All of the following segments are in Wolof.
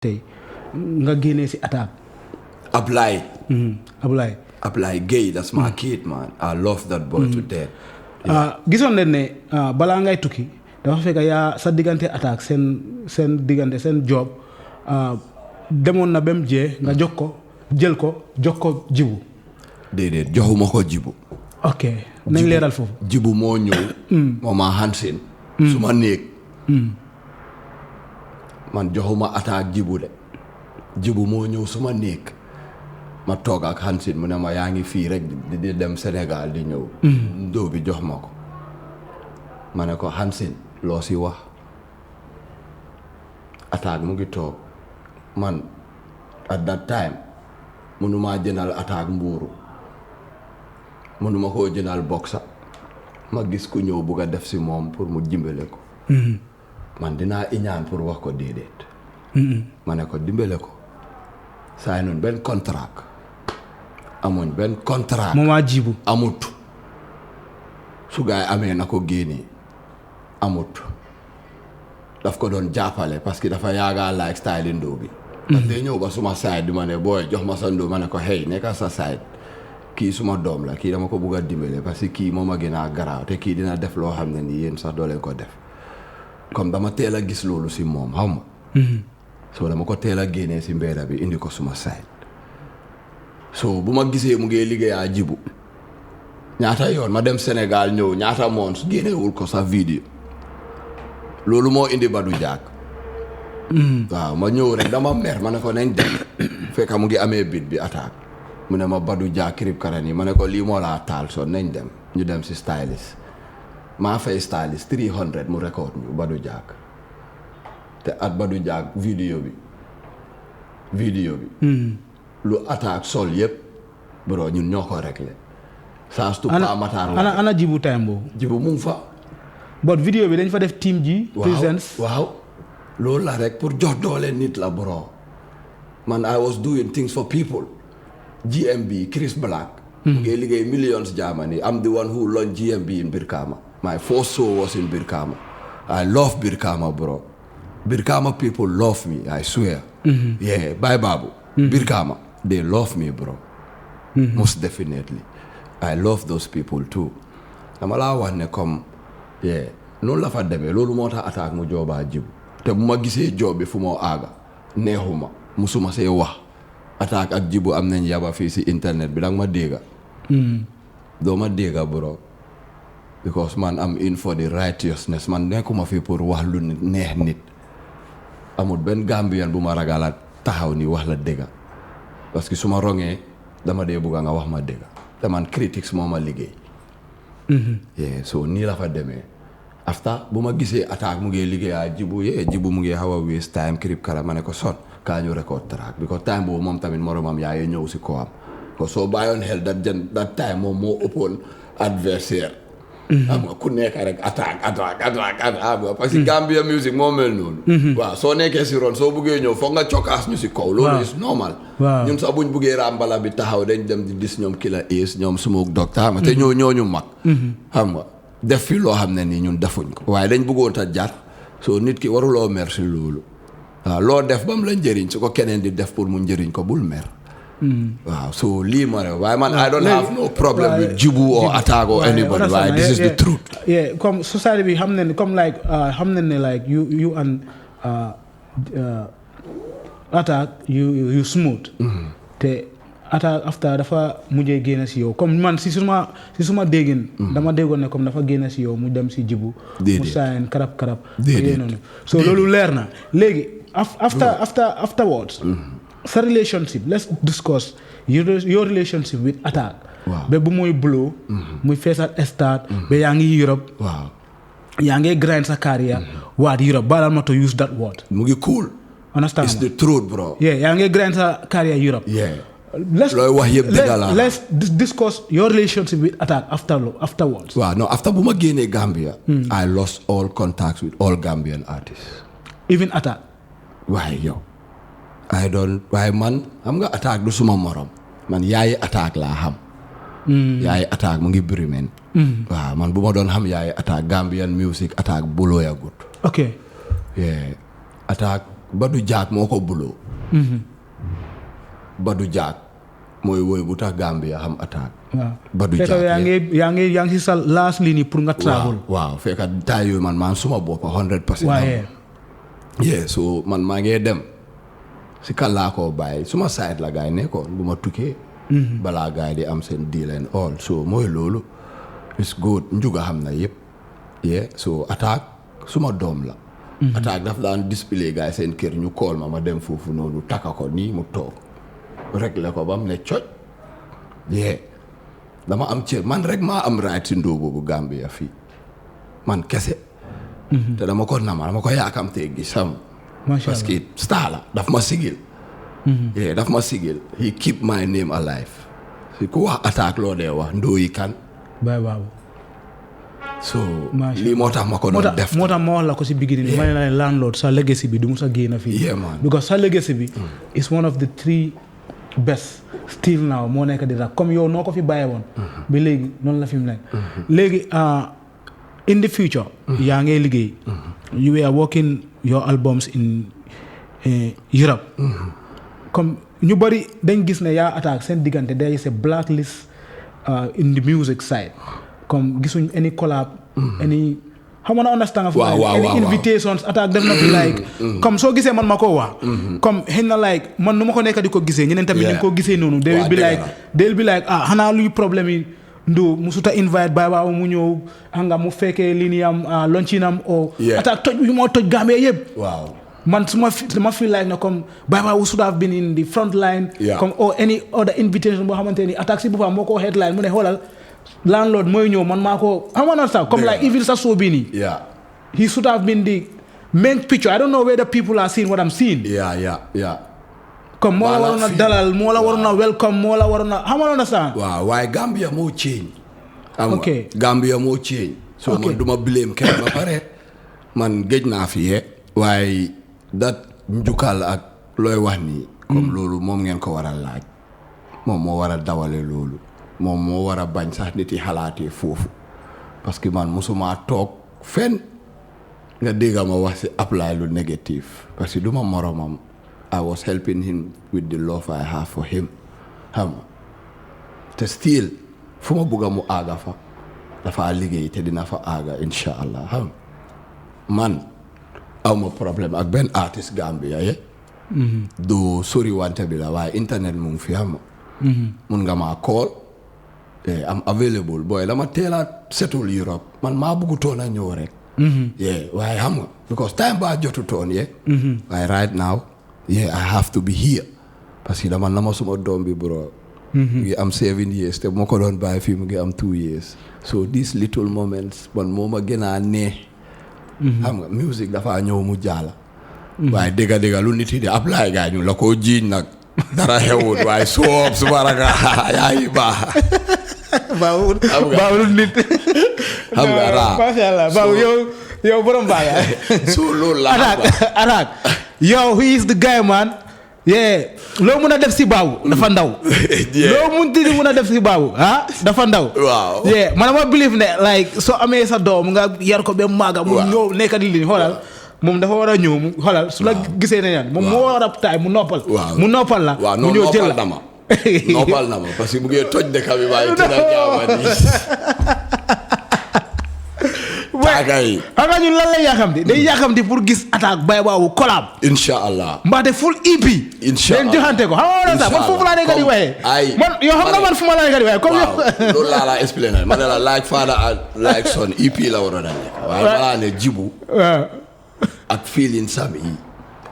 tey nga génnee si attaque. Ablaye Gueye, that's my kid, man. I love that boy to death. Gisoon leen ne balaa ngay tukki dafa fekk yaa sa diggante attaque seen diggante seen job demoon na ba mu jee nga jox ko jibu. déedéet joxuma ko jibu. ok nañ leeral foofu. jibu moo ñëw. moo ma Hansin. su ma néeg. man joxuma attaque jibu de. jibu moo ñëw su ma néeg. ma toog ak Hansin mu ne ma yaa ngi fii rek di dem Sénégal di ñëw. ndóo bi jox ma ko. ma ne ko Hansin loo si wax. attaque mu ngi toog man at that time mënumaa jëndal attaque mbuuru mënuma koo jëndal boxa ma gis ku ñëw bugg a def si moom pour mu dimbale ko. man dinaa iñaan pour wax ko déedéet. ma ne ko dimbale ko saa noonu benn contrat amuñ benn contrat. Mama Jibu amut su gaay amee na ko génnee amut daf ko doon jàppale parce que dafa yaaga like style ndóo bi. parce que ñëw ba suma side di ma ne booy jox ma sa ndóo ma ne ko hey nekka sa side kii suma doom la kii dama ko bugg a dimbale parce que kii moom a gën a garaaw te kii dina def loo xam ne nii yéen sax doo leen ko def comme dama teel a gis loolu si moom xam nga. so dama ko teel a génnee si mbedda bi indi ko suma side so bu ma gisee mu ngi liggéeyaa jibu ñaata yoon ma dem Sénégal ñëw ñaata moon su génnewul ko sa vidéo loolu moo indi Badu Jaak. waaw ma ñëw rek dama mer ma ne ko nañ dem fekk mu ngi amee bit bi attaque mu ne ma Badu Jaak kirib karan yi ma ne ko lii moo laa taal so nañ dem ñu dem si stylist maa fay stylist 300 mu record ñu Badu Jaak te at Badu Jaak vidéo bi lu attaque sol yëpp bro ñun ñoo ko réglé saa su pa matar ana jibu time boobu jibu mu ngi fa but vidéo bi dañ fa def team ji presence waaw loolu la rek pour jox doole nit la bro man I was doing things for people GMB Chris Black mu ngi liggéey millions Germany I'm the one who launched GMB in Birkama my first show was in Birkama I love Birkama bro Birkama people love me I swear yeah bye Babu Birkama they love me bro most definitely I love those people too dama laa wax ne comme yeah noonu la fa demee loolu moo tax attaque mu joobaa jibu te bu ma gisee joob bi fu moo aaga neexuma musuma see wax attaque ak jibu am nañ yaba fii si internet bi danga ma dégga doo ma dégga bro because man am in for the righteousness man nekkuma fi pour wax lu neex nit amul benn Gambian bu ma ragala taxaw ni wax la dégga parce que su ma rongee dama dee bugga nga wax ma dégga te man critiques moo ma liggéey yeah so nii la fa demee after bu ma gisee attaque mu ngi liggéeyaa jibu mu ngi xaw a waste time kirib kala ma ne ko son kaa ñu record track because time boobu moom tamit moromam yaayee ñëw si kawam ko soo bàyyoon xel that time moom moo ëppoon adversaire xam nga ku nekk rek attaque parce que Gambia music moo mel noonu waaw soo nekkee si ron soo buggee ñëw foog nga cokkaas ñu si kaw loolu is normal ñun sax buñ buggee rambala bi taxaw dañ dem di dis ñoom Killa Ace ñoom Smoke Doctor xam nga te ñooñu mag xam nga def fi loo xam ne nii ñun defuñ ko waaye dañ bëggoon ta jar soo nit ki waruloo mer si loolu waaw loo def ba mu la njëriñ su ko keneen di def pour mu njëriñ ko bul mer waaw so lii ma ne waaye man I don't have no problem with jibu or attack or anybody waaye this is the truth yeah comme society bi xam ne ne comme like xam ne ne like you and attack you smooth te attaque after dafa mujjee génn si yow comme man si suma déggin dama déggoon ne comme dafa génn si yow mu dem si jibu mu saayin karab noonu so loolu leer na léegi afterwards sa relationship let's discuss your relationship with attaque ba bu muy blow muy feesal start ba yaa ngi Europe yaa ngi grind sa carrière waat Europe balal ma to use that word mu ngi cool understand it's the truth bro yeah yaa ngi grind sa carrière Europe let's discuss your relationship with attack afterwards. Wow, no, after bu ma génnee Gambia, I lost all contacts with all Gambian artists. Even attack. Waaye yow waaye man xam nga attaque du suma morom man yaayi attaque laa xam. yaayi attaque mu ngi Birmingham. waaw man bu ma doon xam yaayi attaque Gambian music attaque buloo ya gut. ok. yeah attaque Badu Jack moo ko buloo. Badu Jack mooy woy bu tax Gambia xam attaque. waaw Badu Jack yaa ngi si sa last ligne pour nga travel. waaw fekk taay yooyu man suma bopp 100%. waaye. yeah so man maa ngee dem si kan laa koo bàyyi suma side la gaay nekkoon bu ma tukkee. balaa gaay di am seen deal and all so mooy loolu. it's good njuga xam na yëpp. yeah so attaque suma doom la. attaque daf daan display gaay seen kër ñu call ma dem foofu noonu takka ko nii mu toog réglé ko ba mu ne coj. yeah dama am cër man rek maa am right si ndóo boobu Gambia fii man kese. te dama ko yaakamtee gis xam. macha allah parce que star la daf ma sigil. yeah daf ma sigil he keep my name alive. si ku wax attaque loo dee wax ndóoyi kan. Baye Babu. so lii moo tax ma ko doon def. moo tax ma wax la ko si beginning ma ne la landlord sa legacy bi du mu sa génn fii. yeah man because sa legacy bi is one of the 3 best still now moo nekk di rap comme yow noo ko fi bàyyee woon. ba léegi noonu la fi mu nekk. léegi in the future. yaa ngay liggéey. you were working your albums in Europe. comme ñu bari dañ gis ne yaa attaque seen diggante there is a blacklist in the music side comme gisuñ any collab. any xam nga understand nga. waaw any invitations attaque def na fi like. comme soo gisee man ma koo wax. comme xëy na like man nu ma ko nekk di ko gisee ñeneen tamit ñu ko gisee noonu. they'll be like xanaa luy problème yi. Ndo musuta invite Baye Babu mu ñëw nga mu fekkee lii nii am lunchinam o attaque toj yu moo toj Gambia yëpp. waaw man ma feel like na comme Baye Babu should have been in the front line. comme or any other invitation boo xamante ni attaque si boppam moo ko headline mu ne xoolal landlord mooy ñëw man maa ko xam nga sax comme like even sa show bii nii. he should have been the main picture. I don't know whether people are seeing what I'm seeing. comme moo la waroon a dalal moo la waroon a welcome moo la waroon a xam nga understand. waaw waaye Gambia moo change. ok Gambia moo change. so man duma blame kenn ba pare man géej naa fi yee. waaye dat njukkal ak looy wax nii. comme loolu moom ngeen ko war a laaj. moom moo war a dawale loolu. moom moo war a bañ sax nit yi xalaatee foofu. parce que man musuma toog fenn nga dégg ma wax si apply lu négatif parce que duma moromam. I was helping him with the love I have for him. te still fu ma bugga mu aaga fa dafa liggéey te dina fa aaga insha allah man awma problème ak benn artiste Gambia do sori wante bi la waaye internet mu ngi fi mun nga maa call am available booy dama teela settle Europe man maa buggutoon a ñëw rek waaye xam nga because time baa jotutoon waaye right now I have to be here parce que dama nama suma doom bi bro. mu ngi am 7 years te moo ko doon bàyyi fii mu ngi am 2 years so these little moments man moo ma gën a neex. xam nga music dafa ñëw mu jaala. waaye dégga lu nit yi di apply gaa ñu la ko jiiñ nag dara xewut waaye soob suma raka yaa ngi baax. baaw nit. xam nga raa macha allah baaw yow borom baaga. so loolu la attaque yow he is the guy man. loo mun a def si baabu dafa ndaw. loo mun a def si baabu dafa ndaw. waaw man ma believe ne like soo amee sa doom nga yar ko ba maaga mu ñëw nekk di li xoolal moom dafa war a ñëw mu xoolal su la gisee ne yan moom moo war a taay mu noppal. mu noppal la. waaw mu ñëw jël la noppal na ma parce que mu ngi toj dëkk bi waaye tëdd ak jaamani. xam nga ñun lan lay yàkkamti day yàkkamti pour gis attaque Baye Babu collab. insha allah mbaate full EP. insha allah leen joxante ko xam nga sax man foofu laa nekk di waxee. man yow xam nga man fu ma la nekk di waxee. comme yow loolu laa la expliqué ma ne la like father and like son EP la waroon a nekk. waaye balaa ne jibu. ak feeling sam yi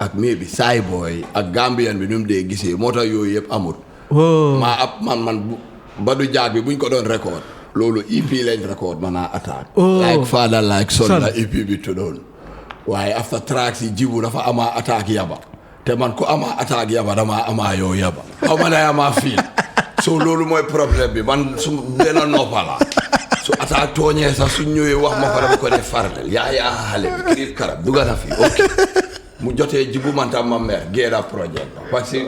ak maybe saay boy ak Gambian bi nu mu dee gisee moo tax yooyu yëpp amul. maa ab man Badu Jaag bi buñ ko doon record. loolu EP lañ record mana attaque. like father like son la EP bi tuddoon. waaye after tracks yi jibu dafa ama attaque yaba te man ko ama attaque yaba dama ama yow yaba xaw ma day ama fii so loolu mooy problème bi man su benn noppa la su attaque tooñee sax su ñëwee wax ma ko dama ko ne farlel yaa xale bi kirib karab dugga na fi ok mu jotee jibu man tam ma mer géeda projet parce que